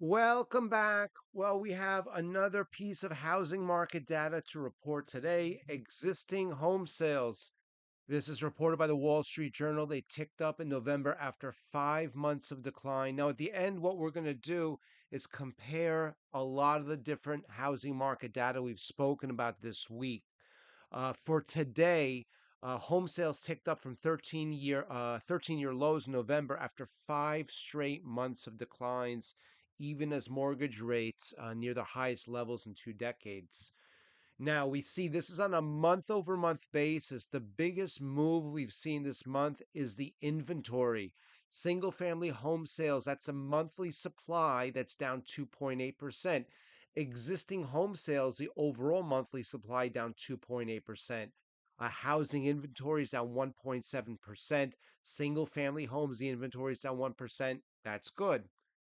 Welcome back. Well, we have another piece of housing market data to report today. Existing home sales. This is reported by the Wall Street Journal. They ticked up in November after 5 months of decline. Now, at the end, what we're going to do is compare a lot of the different housing market data we've spoken about this week. For today, home sales ticked up from 13-year lows in November after 5 straight months of declines, even as mortgage rates near the highest levels in 2 decades. Now we see this is on a month over month basis. The biggest move we've seen this month is the inventory. Single family home sales, that's a monthly supply that's down 2.8%. Existing home sales, the overall monthly supply down 2.8%. Housing inventory is down 1.7%. Single family homes, the inventory is down 1%. That's good.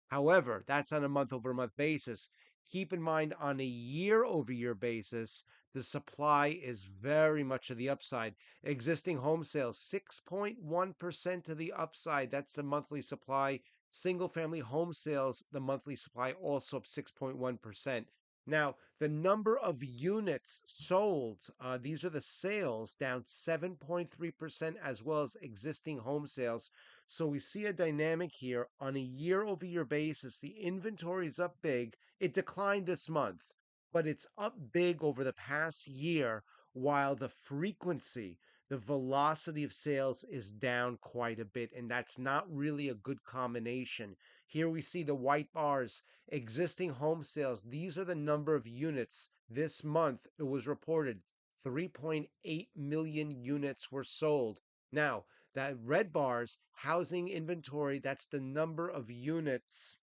However, that's on a month-over-month basis. Keep in mind, on a year-over-year basis, the supply is very much to the upside. Existing home sales, 6.1% to the upside. That's the monthly supply. Single-family home sales, the monthly supply also up 6.1%. Now, the number of units sold, these are the sales, down 7.3%, as well as existing home sales. So we see a dynamic here on a year over year basis. The inventory is up big. It declined this month, but it's up big over the past year, while the frequency, the velocity of sales is down quite a bit. And that's not really a good combination. Here we see the white bars, existing home sales. These are the number of units this month. It was reported 3.8 million units were sold. Now, that red bars, housing inventory, that's the number of units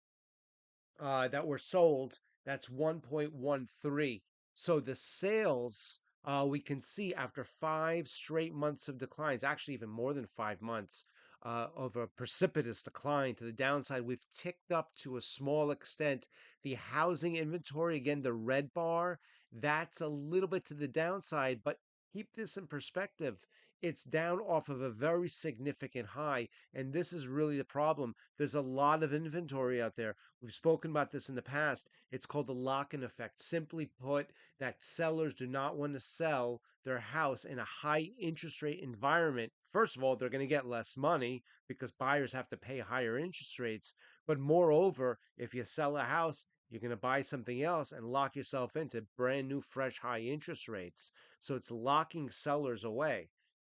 that were sold. That's 1.13. So the sales, we can see after 5 straight months of declines, actually even more than 5 months of a precipitous decline to the downside, we've ticked up to a small extent. The housing inventory, again, the red bar, that's a little bit to the downside, but keep this in perspective. It's down off of a very significant high, and this is really the problem. There's a lot of inventory out there. We've spoken about this in the past. It's called the lock-in effect. Simply put, that sellers do not want to sell their house in a high interest rate environment. First of all, they're going to get less money because buyers have to pay higher interest rates. But moreover, if you sell a house, you're going to buy something else and lock yourself into brand new, fresh, high interest rates. So it's locking sellers away.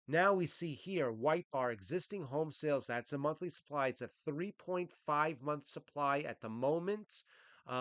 Now we see here, white bar, existing home sales. That's a monthly supply. It's a 3.5 month supply at the moment.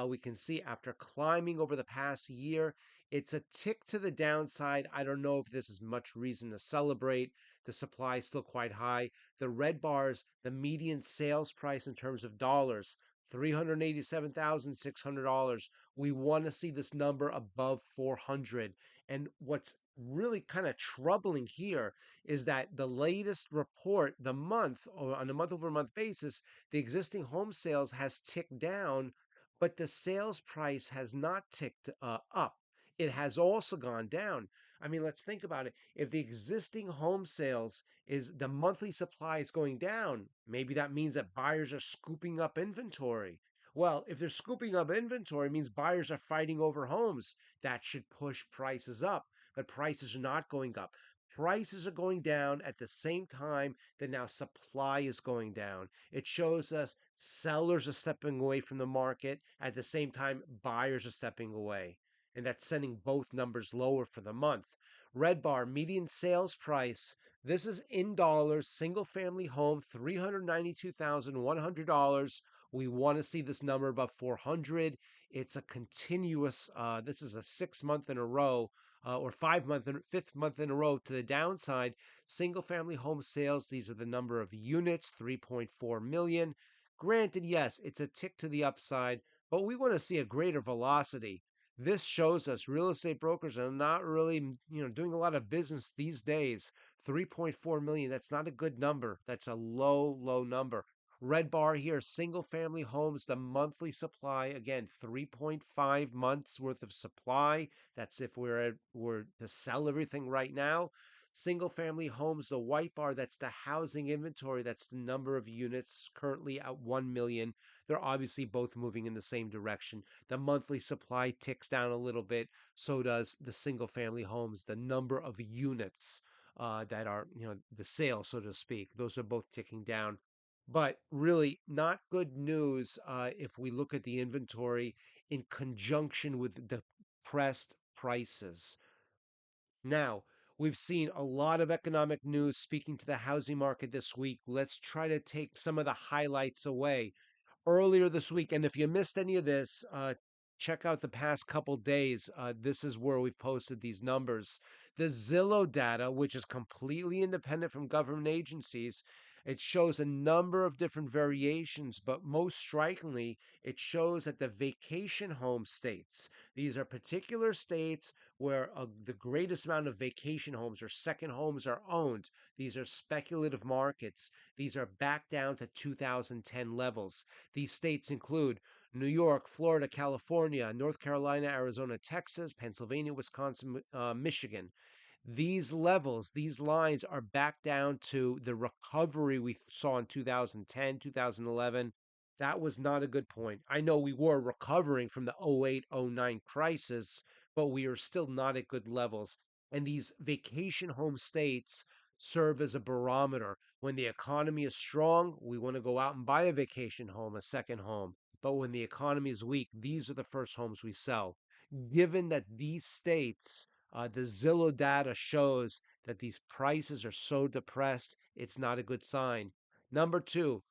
We can see after climbing over the past year, it's a tick to the downside. I don't know if this is much reason to celebrate. The supply is still quite high. The red bars, the median sales price in terms of dollars, $387,600. We want to see this number above 400. And what's really kind of troubling here is that the latest report, the month or on a month over month basis, the existing home sales has ticked down, but the sales price has not ticked up. It has also gone down. I mean, let's think about it. If the existing home sales is the monthly supply is going down, maybe that means that buyers are scooping up inventory. Well, if they're scooping up inventory, it means buyers are fighting over homes. That should push prices up, but prices are not going up. Prices are going down at the same time that now supply is going down. It shows us sellers are stepping away from the market. At the same time, buyers are stepping away. And that's sending both numbers lower for the month. Red bar, median sales price. This is in dollars, single family home, $392,100. We want to see this number above 400. It's a continuous, this is a 6 month in a row or 5 month and 5th month in a row to the downside. Single family home sales, these are the number of units, 3.4 million. Granted, yes, it's a tick to the upside, but we want to see a greater velocity. This shows us real estate brokers are not really, doing a lot of business these days. 3.4 million, that's not a good number. That's a low, low number. Red bar here, single family homes, the monthly supply, again, 3.5 months worth of supply. That's if we're to sell everything right now. Single family homes, the white bar, that's the housing inventory. That's the number of units currently at 1 million. They're obviously both moving in the same direction. The monthly supply ticks down a little bit. So does the single family homes, the number of units that are, the sale, so to speak. Those are both ticking down. But really, not good news if we look at the inventory in conjunction with depressed prices. Now, we've seen a lot of economic news speaking to the housing market this week. Let's try to take some of the highlights away earlier this week. And if you missed any of this, check out the past couple days. This is where we've posted these numbers. The Zillow data, which is completely independent from government agencies, it shows a number of different variations, but most strikingly, it shows that the vacation home states, these are particular states where the greatest amount of vacation homes or second homes are owned. These are speculative markets. These are back down to 2010 levels. These states include New York, Florida, California, North Carolina, Arizona, Texas, Pennsylvania, Wisconsin, Michigan. These levels, these lines are back down to the recovery we saw in 2010, 2011. That was not a good point. I know we were recovering from the 08, 09 crisis, but we are still not at good levels. And these vacation home states serve as a barometer. When the economy is strong, we want to go out and buy a vacation home, a second home. But when the economy is weak, these are the first homes we sell. Given that these states, the Zillow data shows that these prices are so depressed, it's not a good sign. Number two,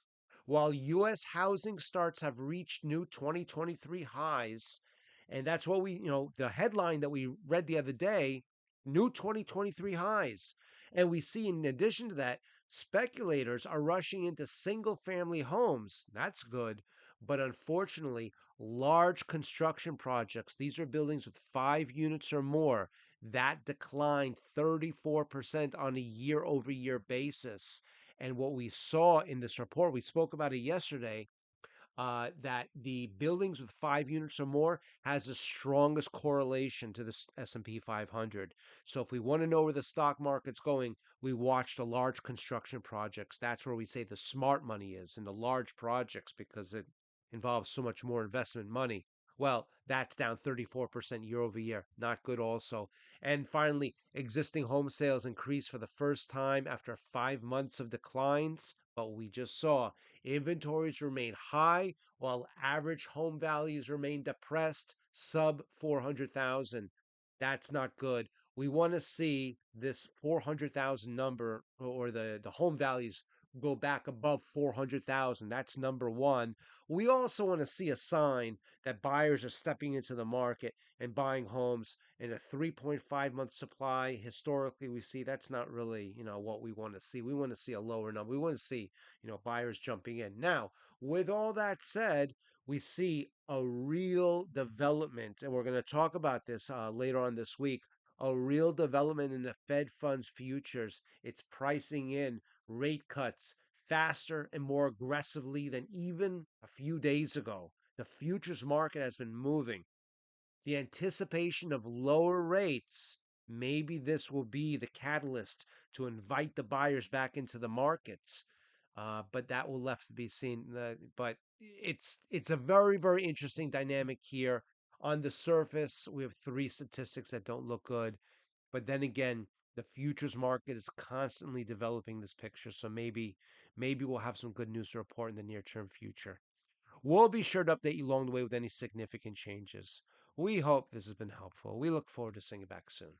while U.S. housing starts have reached new 2023 highs, and that's what the headline that we read the other day, new 2023 highs. And we see, in addition to that, speculators are rushing into single family homes. That's good. But unfortunately, large construction projects, these are buildings with 5 units or more, that declined 34% on a year over year basis. And what we saw in this report, we spoke about it yesterday, that the buildings with 5 units or more has the strongest correlation to the S&P 500. So if we want to know where the stock market's going, we watch the large construction projects. That's where we say the smart money is in the large projects because it involves so much more investment money. Well, that's down 34% year over year. Not good also. And finally, existing home sales increased for the first time after 5 months of declines. But we just saw inventories remain high while average home values remain depressed, sub 400,000. That's not good. We want to see this 400,000 number or the home values go back above 400,000. That's number one. We also want to see a sign that buyers are stepping into the market and buying homes in a 3.5 month supply. Historically, we see that's not really, what we want to see. We want to see a lower number. We want to see, buyers jumping in. Now, with all that said, we see a real development, and we're going to talk about this later on this week. A real development in the Fed funds futures. It's pricing in rate cuts faster and more aggressively than even a few days ago. The futures market has been moving. The anticipation of lower rates, maybe this will be the catalyst to invite the buyers back into the markets. But that will left to be seen. But it's a very, very interesting dynamic here. On the surface, we have three statistics that don't look good. But then again, the futures market is constantly developing this picture. So maybe we'll have some good news to report in the near term future. We'll be sure to update you along the way with any significant changes. We hope this has been helpful. We look forward to seeing you back soon.